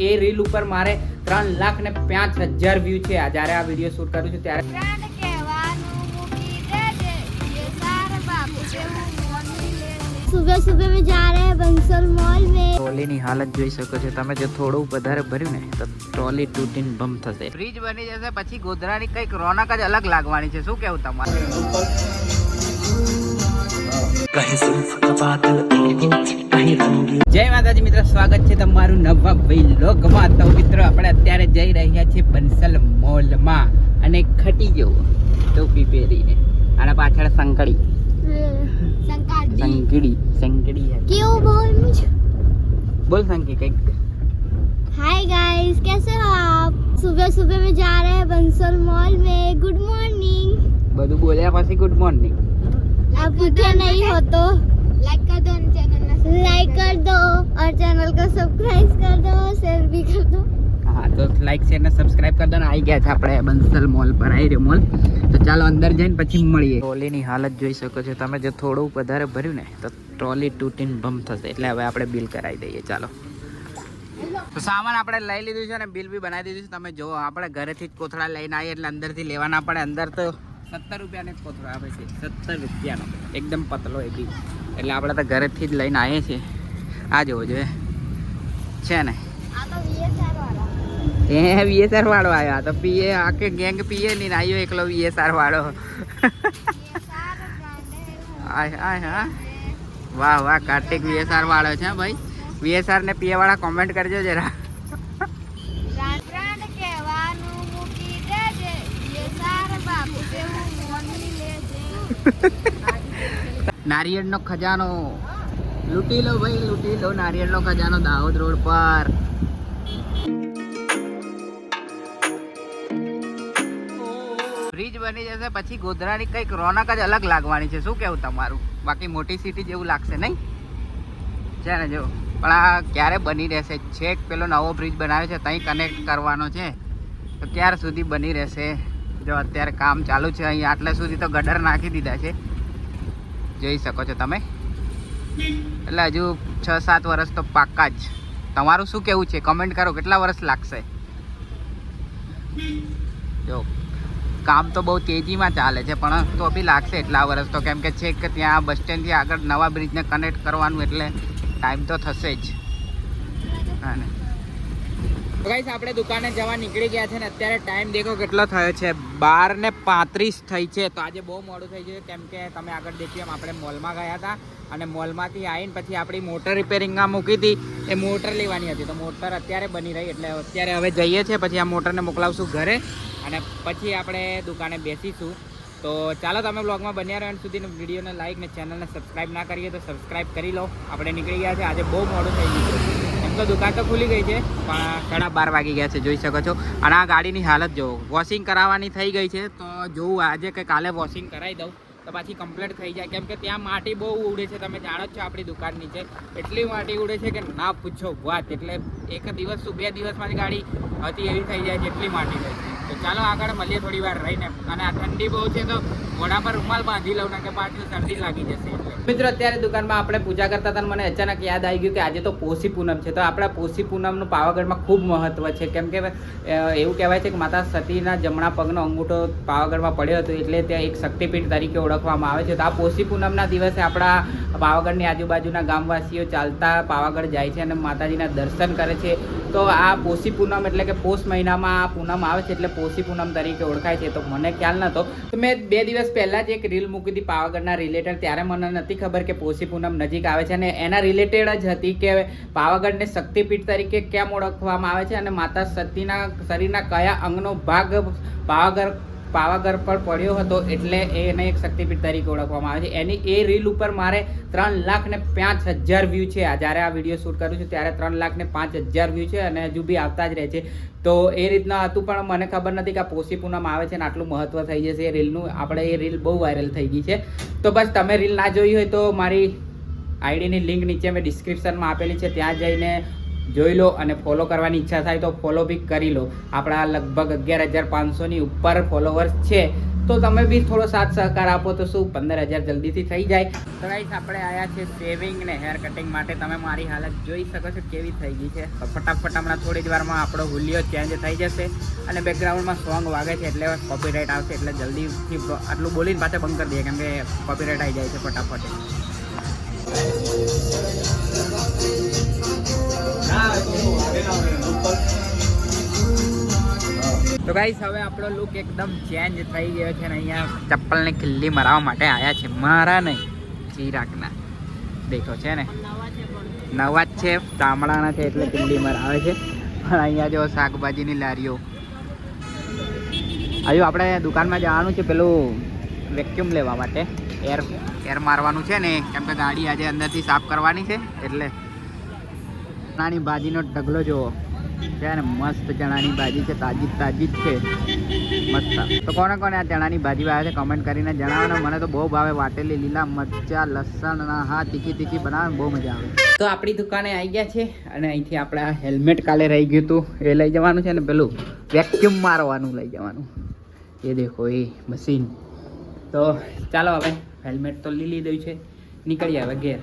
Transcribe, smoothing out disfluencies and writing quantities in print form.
એ reel ઉપર મારે 3,05,000 view છે જ્યારે આ વિડીયો શૂટ કરું છું ત્યારે। सुबह सुबह में जा रहे हैं बंसल मॉल में। ટ્રોલીની હાલત જોઈ શકો છો તમે। જો થોડું વધારે ભર્યું ને તો ટ્રોલી તૂટીને બમ થશે। બ્રિજ બની જશે પછી ગોધરાની કંઈક રોનક જ અલગ લાગવાની છે। શું કેવું તમારું? જય માતાજી મિત્ર, સ્વાગત છે તમારું નવા વ્લોગમાં। તો મિત્રો આપણે અત્યારે જઈ રહ્યા છીએ બંસલ મોલમાં અને ખટી જવું ટોપી પહેરીને અને પાછળ સંકડી संकड़ी है। क्यों बोल मुझे? बोल संकी कहीं। हाय गाइस, कैसे हो आप? सुबह सुबह में जा रहे हैं बंसल मॉल में। Good morning. બધું બોલ્યા પછી ગુડ મોર્નિંગ। आप भूखे नहीं हो तो लाइक कर दो, और चैनल को सब्सक्राइब कर दो, शेयर भी कर दो। हाँ तो लाइक शेयर ने सब्सक्राइब कर दो ने। आई गया છે આપણે બંસલ મોલ પર। આવી રહ્યો મોલ તો ચાલો અંદર જઈને પછી મળીએ। ટ્રોલીની હાલત જોઈ શકો છો તમે। જો થોડું વધારે ભર્યું ને તો ટ્રોલી તૂટીને બમ થશે। એટલે હવે આપણે બિલ કરાવી દઈએ। ચાલો તો સામાન આપણે લઈ લીધું છે ને બિલ બી બનાવી દીધું છે। તમે જો આપણે ઘરેથી જ કોથળા લઈને આવીએ એટલે અંદરથી લેવાના પડે। અંદર તો 70 રૂપિયાનો જ કોથળો આવે છે। 70 રૂપિયાનો એકદમ પતલો એ બી। એટલે આપણે તો ઘરેથી જ લઈને આવીએ છીએ। આ જોવો જોઈએ છે ને। આ તો વીએસઆર વાળા વીએસઆર વાળો આવ્યો। તો પીએ આખે ગેંગ પીએ નહીં ને આવ્યો એકલો વીએસઆર વાળો। હા વાહ વાહ, કાર્તિક વીએસઆર વાળો છે ભાઈ। વીએસઆર ને પીએ વાળા કોમેન્ટ કરજો જરા। નારિયેળનો ખજાનો લૂંટી લો ભાઈ, લૂંટી લો નારિયેળનો ખજાનો દાહોદ રોડ પર। બ્રિજ બની જશે પછી ગોધરાની કંઈક રોનક જ અલગ લાગવાની છે। શું કેવું તમારું? બાકી મોટી સિટી જેવું લાગશે નહીં છે ને? જો પણ આ ક્યારે બની રહેશે? છેક પેલો નવો બ્રિજ બનાવ્યો છે ત્યાં કનેક્ટ કરવાનો છે તો ક્યાર સુધી બની રહેશે? જો અત્યારે કામ ચાલુ છે અહીં। આટલે સુધી તો ગટર નાખી દીધા છે, જોઈ શકો છો તમે। એટલે હજુ 6-7 વર્ષ તો પાક્કા જ। તમારું શું કેવું છે? કમેન્ટ કરો કેટલા વર્ષ લાગશે? જો કામ તો બહુ તેજીમાં ચાલે છે પણ તો બી લાગશે એટલા વર્ષ તો, કેમ કે છે કે ત્યાં બસ સ્ટેન્ડથી આગળ નવા બ્રિજને કનેક્ટ કરવાનું એટલે ટાઈમ તો થશે જ। હા ને ગાઈસ, આપણે દુકાને જવા નીકળી ગયા છે ને અત્યારે ટાઈમ દેખો કેટલો થયો છે। 12:35 થઈ છે। તો આજે બહુ મોડું થઈ ગયું કેમ કે તમે આગળ દેખ્યું એમ આપણે મોલમાં ગયા હતા અને મોલમાંથી આવીને પછી આપણી મોટર રિપેરિંગમાં મૂકી હતી। એ મોટર લેવાની હતી તો મોટર અત્યારે બની રહી એટલે અત્યારે હવે જઈએ છીએ। પછી આ મોટરને મોકલાવશું ઘરે અને પછી આપણે દુકાને બેસીશું। તો ચાલો તમે બ્લોગમાં બન્યા રહો એન્ડ સુધીનો। વિડીયોને લાઈક ને ચેનલને સબસ્ક્રાઈબ ના કરીએ તો સબસ્ક્રાઈબ કરી લો। આપણે નીકળી ગયા છે। આજે બહુ મોડું થઈ ગયું છે। એમ તો દુકાન તો ખુલી ગઈ છે પણ 12:30 વાગી ગયા છે, જોઈ શકો છો। અને આ ગાડીની હાલત જુઓ, વોશિંગ કરાવવાની થઈ ગઈ છે તો જોવું આજે કે કાલે વોશિંગ કરાવી દઉં તો પાછી કમ્પ્લીટ થઈ જાય, કેમ કે ત્યાં માટી બહુ ઉડે છે। તમે જાણો જ છો આપણી દુકાન નીચે એટલી માટી ઉડે છે કે ના પૂછો વાત। એટલે એક દિવસ 2 દિવસમાં જ ગાડી હતી એવી થઈ જાય છે, એટલી માટી રહે છે। તો ચાલો આગળ મળીએ થોડી વાર રહીને। અને આ ઠંડી બહુ છે તો મોઢા પર રૂમાલ બાંધી લઉં ને કે પાછી શરદી લાગી જશે એટલે। મિત્રો અત્યારે દુકાનમાં આપણે પૂજા કરતા હતા, મને અચાનક યાદ આવી ગયું કે આજે તો પોષી પૂનમ છે। તો આપણા પોષી પૂનમનું પાવાગઢમાં ખૂબ મહત્વ છે, કેમ કે એવું કહેવાય છે કે માતા સતીના જમણા પગનો અંગૂઠો પાવાગઢમાં પડ્યો હતો એટલે ત્યાં એક શક્તિપીઠ તરીકે ઓળખવામાં આવે છે। તો આ પોષી પૂનમના દિવસે આપણા પાવાગઢની આજુબાજુના ગામવાસીઓ ચાલતા પાવાગઢ જાય છે અને માતાજીના દર્શન કરે છે। તો આ પોષી પૂનમ એટલે કે પોષ મહિનામાં આ પૂનમ આવે છે એટલે પોષી પૂનમ તરીકે ઓળખાય છે। તો મને ખ્યાલ નહોતો તો મેં 2 દિવસ પહેલાં જ એક રીલ મૂકી હતી પાવાગઢના રિલેટેડ। ત્યારે મને નથી ખબર કે પોષી પૂનમ નજીક આવે છે અને એના રિલેટેડ જ હતી કે પાવાગઢને શક્તિપીઠ તરીકે કેમ ઓળખવામાં આવે છે અને માતા સતીના શરીરના કયા અંગનો ભાગ પાવાગઢ પર પડ્યો હતો એટલે એને એક શક્તિપીઠ તરીકે ઓળખવામાં આવે છે। એની એ રીલ ઉપર મારે 3,05,000 વ્યૂ છે। જ્યારે આ વિડીયો શૂટ કરું છું ત્યારે 3,05,000 વ્યૂ છે અને હજુ બી આવતા જ રહે છે। તો એ રીતના હતું પણ મને ખબર નથી કે આ પોષી પૂનમ આવે છે ને આટલું મહત્વ થઈ જશે એ રીલનું। આપણે એ રીલ બહુ વાયરલ થઈ ગઈ છે। તો બસ તમે રીલ ના જોઈ હોય તો મારી આઈડીની લિંક નીચે મેં ડિસ્ક્રિપ્શનમાં આપેલી છે, ત્યાં જઈને જોઈ લો અને ફોલો કરવાની ઈચ્છા થાય તો ફોલો બી કરી લો। આપણા લગભગ 11,500ની ઉપર ફોલોવર્સ છે। તો તમે બી થોડો સાથ સહકાર આપો તો શું 15,000 જલ્દીથી થઈ જાય. તો ગાઈસ આપણે આવ્યા છે શેવિંગ ને હેર કટિંગ માટે. તમે મારી હાલત જોઈ શકો છો કેવી થઈ ગઈ છે. તો ફટાફટ હમણાં થોડી જ વારમાં આપણો હુલિયો ચેન્જ થઈ જશે અને બેકગ્રાઉન્ડમાં સોંગ વાગે છે એટલે કોપીરાઇટ આવશે, એટલે જલ્દીથી આટલું બોલીને પાછા બંધ કરી દઈએ કેમ કે કોપીરાઇટ આવી જાય છે ફટાફટ. તો ગાઈસ હવે આપણો લુક એકદમ ચેન્જ થઈ ગયો છે ને અહીંયા ચપ્પલને ખિલ્લી મરાવવા માટે આવ્યા છે. મારા નહીં, ચિરાગના. દેખો છે ને, નવા જ છે, ચામડાના છે એટલે ખિલ્લી મરાવે છે. પણ અહીંયા જો શાકભાજીની લારીઓ. હજુ આપણે દુકાનમાં જવાનું છે પેલું વેક્યુમ લેવા માટે, એર મારવાનું છે ને, કેમ કે ગાડી આજે અંદરથી સાફ કરવાની છે એટલે. ચણાની ભાજીનો ઢગલો જોવો છે ને, મસ્ત ચણાની ભાજી છે, તાજી તાજી જ છે, મસ્ત. તો કોને કોને આ ચણાની ભાજી ભાવે છે કમેન્ટ કરીને જણાવો. મને તો બહુ ભાવે, વાટેલી લીલા મરચા લસણ, હા તીખી બનાવે, બહુ મજા આવે. તો આપણી દુકાને આવી ગયા છે અને અહીંથી આપણે આ હેલ્મેટ કાલે રહી ગયું હતું એ લઈ જવાનું છે ને પેલું વેક્યુમ મારવાનું લઈ જવાનું. એ દેખો એ મશીન. તો ચાલો હવે હેલ્મેટ તો લઈ લીધું છે, નીકળીએ હવે ઘેર.